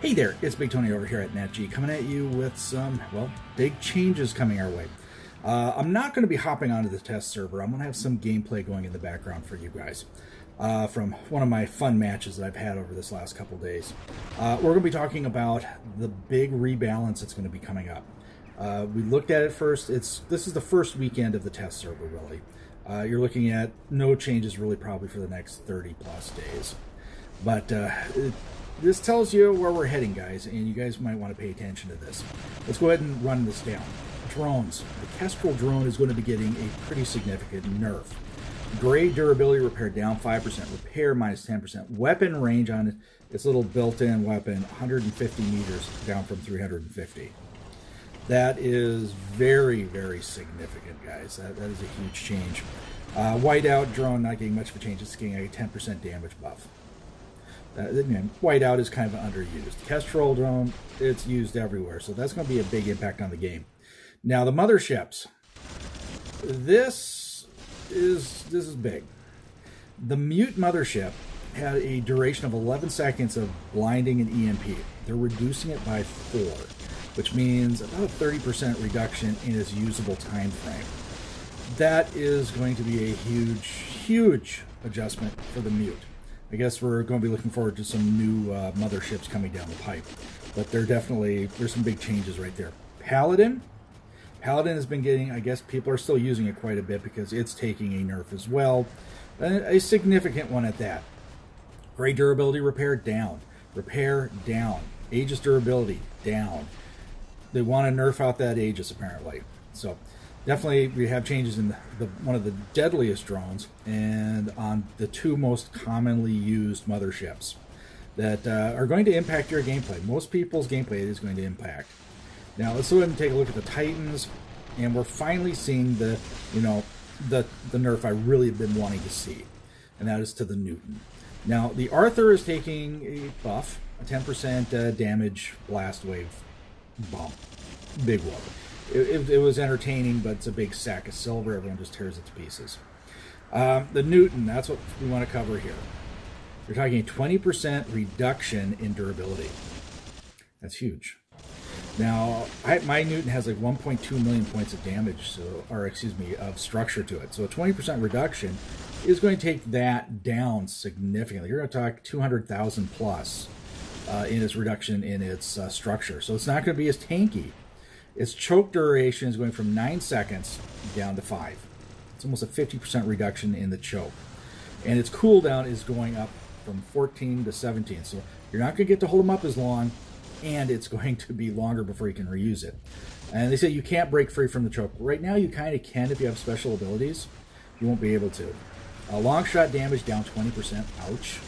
Hey there, it's Big Tony over here at NatG, coming at you with some, well, big changes coming our way. I'm not going to be hopping onto the test server. I'm going to have some gameplay going in the background for you guys from one of my fun matches that I've had over this last couple days. We're going to be talking about the big rebalance that's going to be coming up. We looked at it first. This is the first weekend of the test server, really. You're looking at no changes really probably for the next 30 plus days. But this tells you where we're heading, guys, and you guys might want to pay attention to this. Let's go ahead and run this down. Drones. The Kestrel drone is going to be getting a pretty significant nerf. Gray durability repair down 5%, repair minus 10%. Weapon range on its little built-in weapon, 150 meters down from 350. That is very, very significant, guys. That is a huge change. Whiteout drone not getting much of a change. It's getting a 10% damage buff. Whiteout is kind of underused. Kestrel drone, it's used everywhere, so that's going to be a big impact on the game. Now the motherships. This is big. The mute mothership had a duration of 11 seconds of blinding and EMP. They're reducing it by 4, which means about a 30% reduction in its usable time frame. That is going to be a huge, huge adjustment for the mute. I guess we're going to be looking forward to some new motherships coming down the pipe. But there's some big changes right there. Paladin has been getting, I guess people are still using it quite a bit because it's taking a nerf as well. A significant one at that. Gray durability repair down. Repair down. Aegis durability down. They want to nerf out that Aegis apparently. So definitely we have changes in one of the deadliest drones and on the two most commonly used motherships that are going to impact your gameplay. Most people's gameplay is going to impact. Now let's go ahead and take a look at the Titans, and we're finally seeing the nerf I really have been wanting to see, and that is to the Newton. Now the Arthur is taking a buff, a 10% damage blast wave bump. Big whoop. It was entertaining, but it's a big sack of silver. Everyone just tears it to pieces. The Newton, that's what we want to cover here. You're talking a 20% reduction in durability. That's huge. Now, my Newton has like 1.2 million points of damage, of structure to it. So a 20% reduction is going to take that down significantly. You're going to talk 200,000 plus in its reduction in its structure. So it's not going to be as tanky. Its choke duration is going from 9 seconds down to 5. It's almost a 50% reduction in the choke. And its cooldown is going up from 14 to 17. So you're not going to get to hold them up as long, and it's going to be longer before you can reuse it. And they say you can't break free from the choke. Right now you kind of can if you have special abilities. You won't be able to. Long shot damage down 20%. Ouch.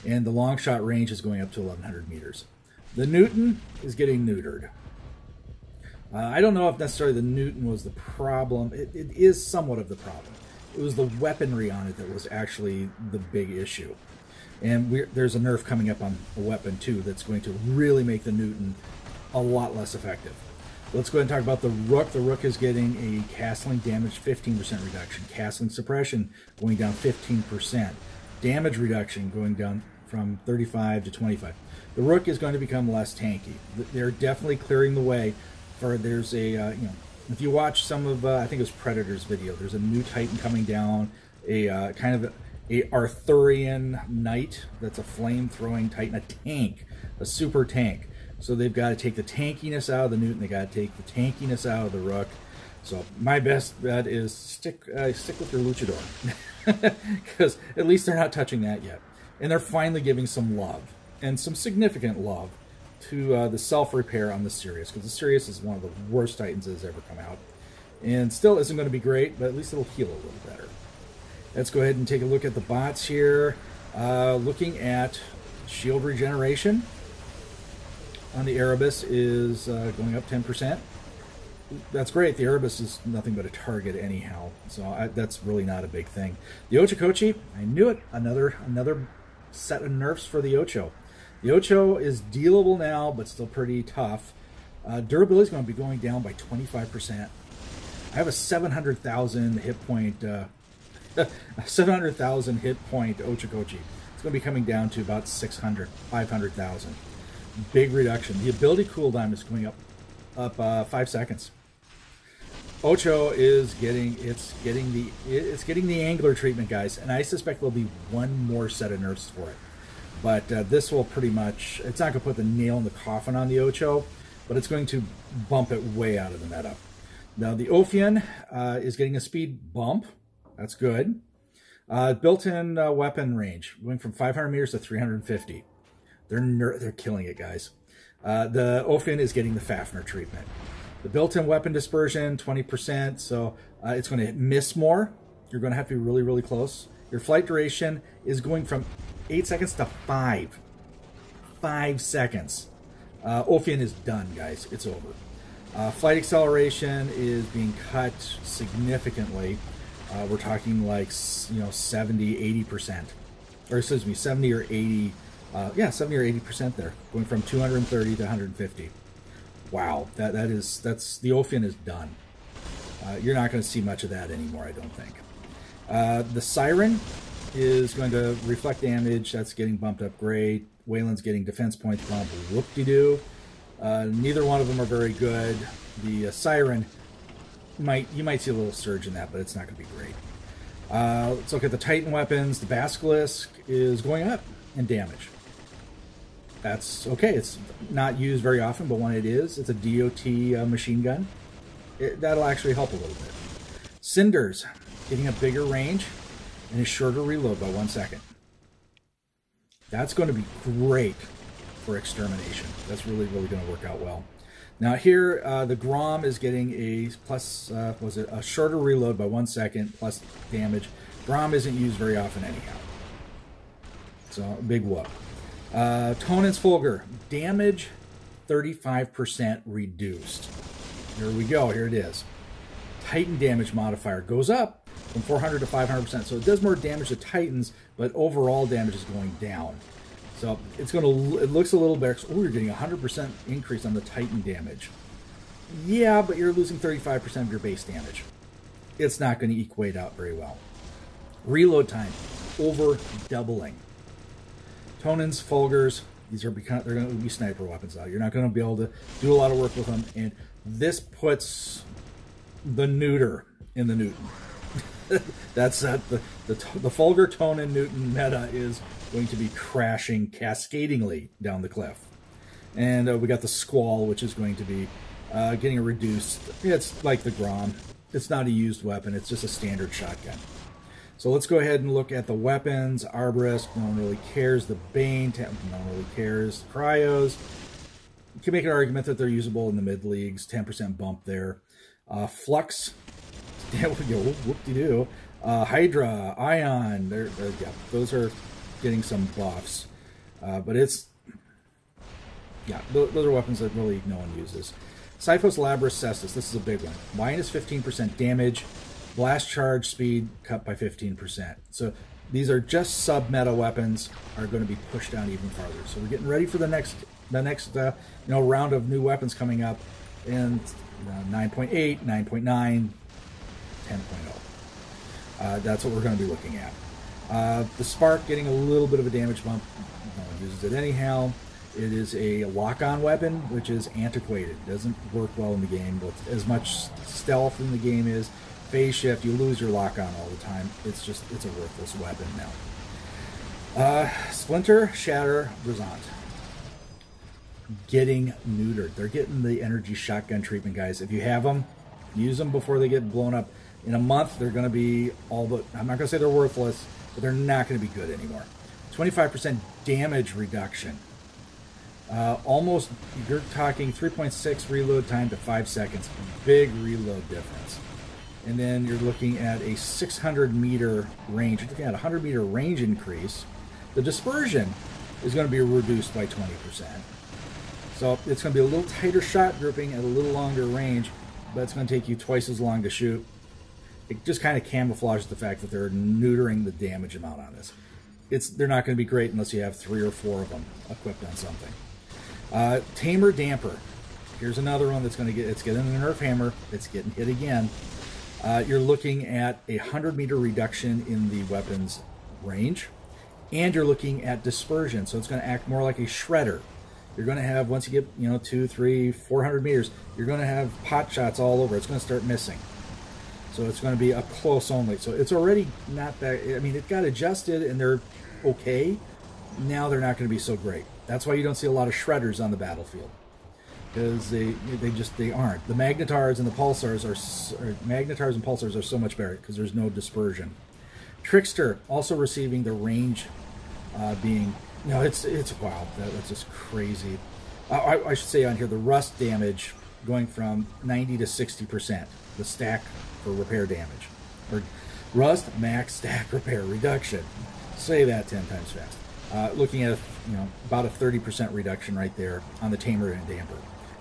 And the long shot range is going up to 1,100 meters. The Newton is getting neutered. I don't know if necessarily the Newton was the problem. It is somewhat of the problem. It was the weaponry on it that was actually the big issue. And there's a nerf coming up on a weapon too that's going to really make the Newton a lot less effective. Let's go ahead and talk about the Rook. The Rook is getting a castling damage 15% reduction. Castling suppression going down 15%. Damage reduction going down from 35 to 25. The Rook is going to become less tanky. They're definitely clearing the way. There's a, if you watch some of, I think it was Predator's video, there's a new Titan coming down, a kind of a Arthurian knight that's a flame-throwing Titan, a tank, a super tank. So they've got to take the tankiness out of the Newton, they got to take the tankiness out of the Rook. So my best bet is stick with your Luchador, because at least they're not touching that yet. And they're finally giving some love, and some significant love, to the self-repair on the Sirius, because the Sirius is one of the worst Titans that has ever come out. And still isn't going to be great, but at least it'll heal a little better. Let's go ahead and take a look at the bots here. Looking at shield regeneration on the Erebus is going up 10%. That's great. The Erebus is nothing but a target anyhow, so that's really not a big thing. The Ochokochi, I knew it. Another set of nerfs for the Ocho. The Ocho is dealable now, but still pretty tough. Durability is going to be going down by 25%. I have a 700,000 hit point, 700,000 hit point Ochokochi. It's going to be coming down to about 500,000. Big reduction. The ability cooldown is going up 5 seconds. Ocho is getting the angler treatment, guys, and I suspect there'll be one more set of nerfs for it. But this will pretty much, it's not going to put the nail in the coffin on the Ocho, but it's going to bump it way out of the meta. Now the Ophion is getting a speed bump. That's good. Built-in weapon range, going from 500 meters to 350. They're killing it, guys. The Ophion is getting the Fafnir treatment. The built-in weapon dispersion, 20%, so it's going to miss more. You're going to have to be really, really close. Your flight duration is going from 8 seconds to 5. 5 seconds. Ophion is done, guys. It's over. Flight acceleration is being cut significantly. We're talking like, 70, 80%. Or excuse me, 70 or 80. 70 or 80% there. Going from 230 to 150. Wow, that's the Ophion is done. You're not going to see much of that anymore, I don't think. The Siren is going to reflect damage. That's getting bumped up great. Wayland's getting defense points bumped. Whoop-de-doo. Neither one of them are very good. The Siren, you might see a little surge in that, but it's not going to be great. Let's look at the Titan weapons. The Basilisk is going up in damage. That's okay. It's not used very often, but when it is, it's a DOT machine gun. That'll actually help a little bit. Cinders, getting a bigger range and a shorter reload by 1 second. That's going to be great for extermination. That's really, really going to work out well. Now here, the Grom is getting a plus, a shorter reload by 1 second plus damage. Grom isn't used very often anyhow. So, big whoop. Tonan's Fulgur, damage 35% reduced. Here we go, here it is. Titan damage modifier goes up from 400 to 500%, so it does more damage to Titans, but overall damage is going down. So it looks a little better. Oh, you're getting 100% increase on the Titan damage. Yeah, but you're losing 35% of your base damage. It's not going to equate out very well. Reload time, over doubling. Tonan's Fulgurs, they're going to be sniper weapons out. You're not going to be able to do a lot of work with them, and this puts the neuter in the Newton. That's the Fulgur Tonan Newton meta is going to be crashing cascadingly down the cliff. And we got the Squall, which is going to be getting a reduced. It's like the Grom. It's not a used weapon. It's just a standard shotgun. So let's go ahead and look at the weapons. Arborist, no one really cares. The Bane, no one really cares. Cryos, you can make an argument that they're usable in the mid leagues. 10% bump there. Flux, whoop-de-doo. Hydra, Ion, yeah, those are getting some buffs. But it's, yeah, those are weapons that really no one uses. Cyphos Labris Cestus, this is a big one. Minus 15% damage. Blast charge speed cut by 15%. So these are just sub-meta weapons, are going to be pushed down even farther. So we're getting ready for the next round of new weapons coming up in 9.8, 9.9, 10.0. That's what we're going to be looking at. The Spark getting a little bit of a damage bump. No one uses it anyhow. It is a lock-on weapon, which is antiquated. It doesn't work well in the game. With as much stealth in the game is, phase shift, you lose your lock-on all the time. It's a worthless weapon now. Splinter, Shatter, Brisant. Getting neutered. They're getting the energy shotgun treatment, guys. If you have them, use them before they get blown up. In a month, they're going to be I'm not going to say they're worthless, but they're not going to be good anymore. 25% damage reduction. Almost, you're talking 3.6 reload time to 5 seconds. Big reload difference. And then you're looking at a 600-meter range. You're looking at a 100-meter range increase. The dispersion is going to be reduced by 20%. So it's going to be a little tighter shot grouping at a little longer range, but it's going to take you twice as long to shoot. It just kind of camouflages the fact that they're neutering the damage amount on this. They're not going to be great unless you have 3 or 4 of them equipped on something. Tamer Damper. Here's another one that's going to it's getting a nerf hammer. It's getting hit again. You're looking at a 100-meter reduction in the weapon's range, and you're looking at dispersion, so it's going to act more like a shredder. You're going to have, once you get, 200, 300, 400 meters, you're going to have pot shots all over. It's going to start missing. So it's going to be up close only. So it's already not that, I mean, it got adjusted and they're okay. Now they're not going to be so great. That's why you don't see a lot of shredders on the battlefield. Because they aren't. The magnetars and the pulsars are so much better because there's no dispersion. Trickster also receiving the range being, it's wild. That's just crazy. I should say on here the rust damage going from 90 to 60%. The stack for repair damage, or rust max stack repair reduction. Say that 10 times fast. Looking at about a 30% reduction right there on the tamer and damper.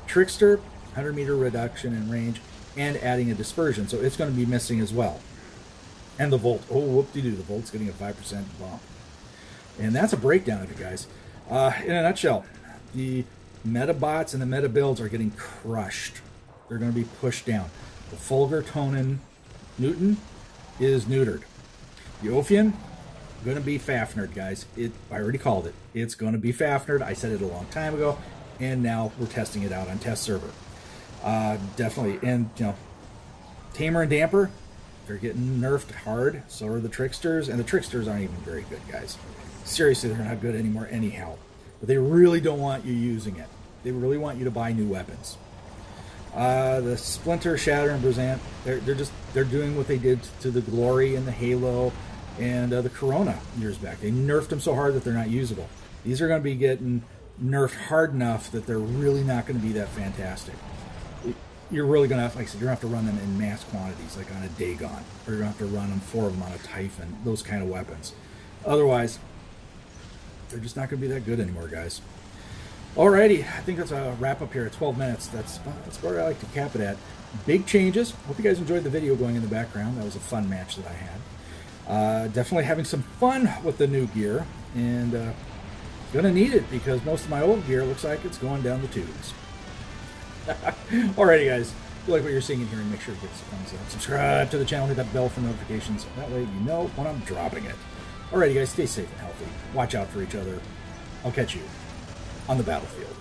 Trickster, 100-meter reduction in range and adding a dispersion, so it's going to be missing as well. And the volt, oh whoop-de-doo, the volt's getting a 5% bump. And that's a breakdown of it, guys. In a nutshell, the meta bots and the meta builds are getting crushed. They're going to be pushed down. The Fulgur Tonin Newton is neutered. The Ophion, going to be Fafnered, guys. I already called it. It's going to be Fafnered. I said it a long time ago. And now we're testing it out on test server. Definitely. And, Tamer and Damper, they're getting nerfed hard. So are the Tricksters. And the Tricksters aren't even very good, guys. Seriously, they're not good anymore anyhow. But they really don't want you using it. They really want you to buy new weapons. The Splinter, Shatter, and Brazant, they're doing what they did to the Glory and the Halo and the Corona years back. They nerfed them so hard that they're not usable. These are going to be getting nerfed hard enough that they're really not going to be that fantastic. You're really going to have, like I said, you're going to have to run them in mass quantities, like on a Dagon, or you're going to have to run them 4 of them on a Typhon, those kind of weapons. Otherwise, they're just not going to be that good anymore, guys. Alrighty, I think that's a wrap up here at 12 minutes. That's where I like to cap it at. Big changes. Hope you guys enjoyed the video going in the background. That was a fun match that I had. Definitely having some fun with the new gear, and gonna need it because most of my old gear looks like it's going down the tubes. Alrighty, guys. If you like what you're seeing and hearing, make sure to give us a thumbs up. Subscribe to the channel, hit that bell for notifications. That way you know when I'm dropping it. Alrighty, guys. Stay safe and healthy. Watch out for each other. I'll catch you on the battlefield.